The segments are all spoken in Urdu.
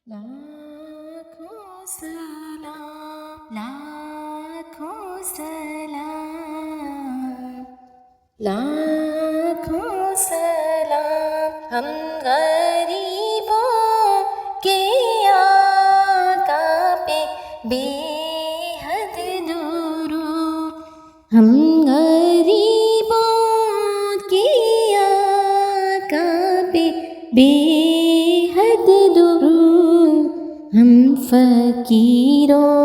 لاکھوں سلام، لاکھوں سلام، لاکھوں سلام ہم غریبوں کے آقا پہ، بے حد درود ہم غریبوں کے آقا پہ، بے حد درود ہم فقیروں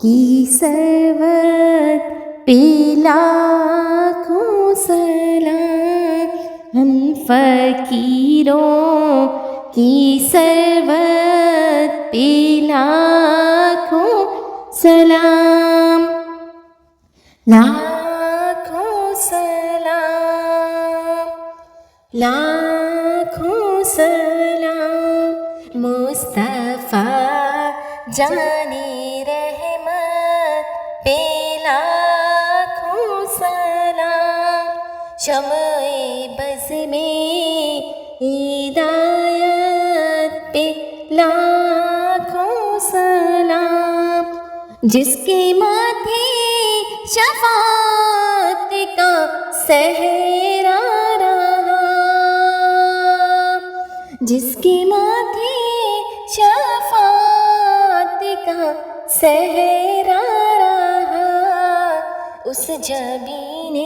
کی سرورت پہ لاکھوں سلام، ہم فقیروں کی سرورت پہ لاکھوں سلام، لاکھوں سلام، لاکھوں سلام مصطفیٰ جانے رحمت پہ لاکھوں سلام، شمع بز میں ہدایت پہ لاکھوں سلام، جس کے ماتھے شفاعت کا صحرا رہا، جس کے ماتھے شفاعت کا صحرا رہا، اس جبین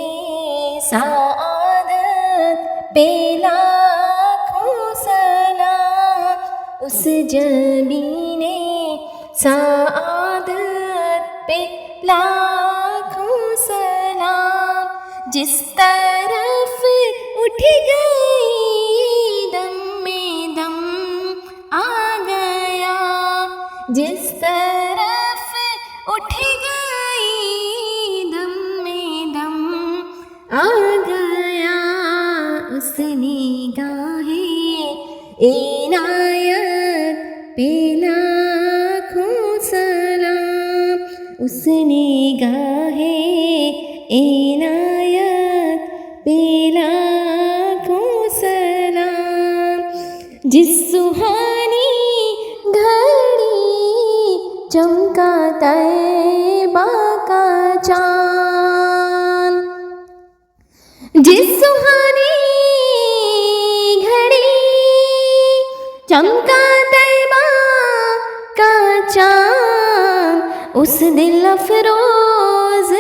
سعادت پہ لاکھوں سلام، اس جبین سعادت پہ لاکھوں سلام، جس طرف اٹھ گئی دم میں دم آ گیا، جس طرف اٹھ گئی دم میں دم آ گیا، اس نگاہ عنایت پہ لاکھوں سلام، اس نگاہ عنایت پہ لاکھوں سلام، جس سہانی گھڑی چمکا طیبہ کا چاند، جس سہانی گھڑی چمکا طیبہ کا چاند، اس دل افروز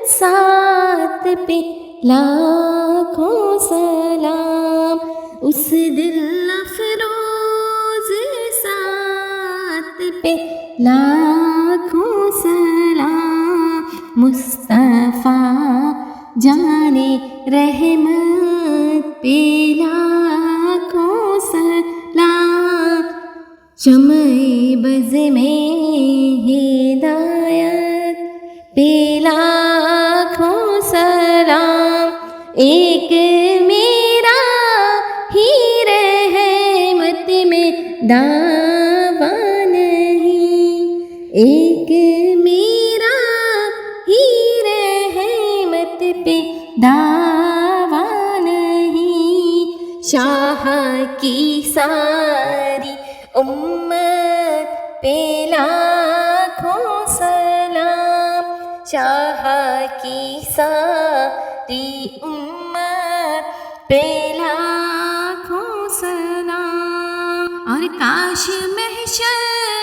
ساتھ پہ لاکھوں سلام، اس دل افروز ساتھ پہ لاکھوں سلام، مصطفیٰ جانے رحمت پہ لاکھوں سلام، شمع بز میں ہدایت پہ لاکھوں سلام، ایک میرا ہی رحمت میں دعویٰ نہیں، ایک میرا ہی رحمت پہ دعویٰ نہیں، شاہ کی ساری امت پہ لاکھوں سلام، شاہ کی ساری امت پہ لاکھوں سلام، اور کاش محشر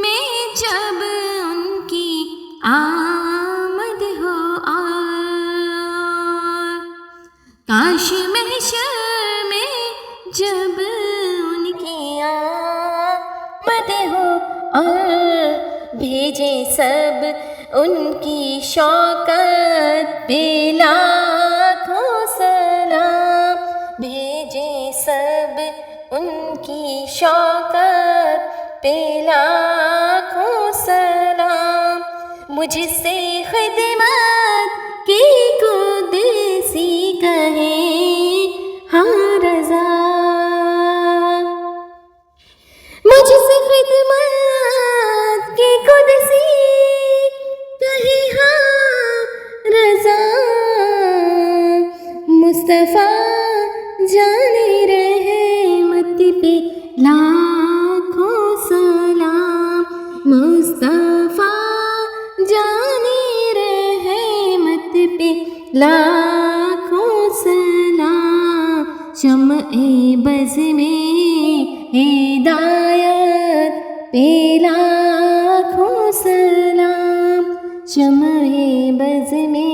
میں جب ان کی آمد ہو، اور کاش محشر میں جب ان کی آمد ہو، اور بھیجے سب ان کی شوکت پہ لاکھوں سلام، بھیجے سب ان کی شوکت پہ لاکھوں سلام، مجھ سے خدمت کی قدسی کہے ہاں رضا، مجھ سے خدمت کی قدسی کہے ہاں رضا، مصطفیٰ جانے رحمت پہ لاکھوں لاکھوں سلام، شمع بز میں ہدایت پہ لاکھوں سلام، شمع بز میں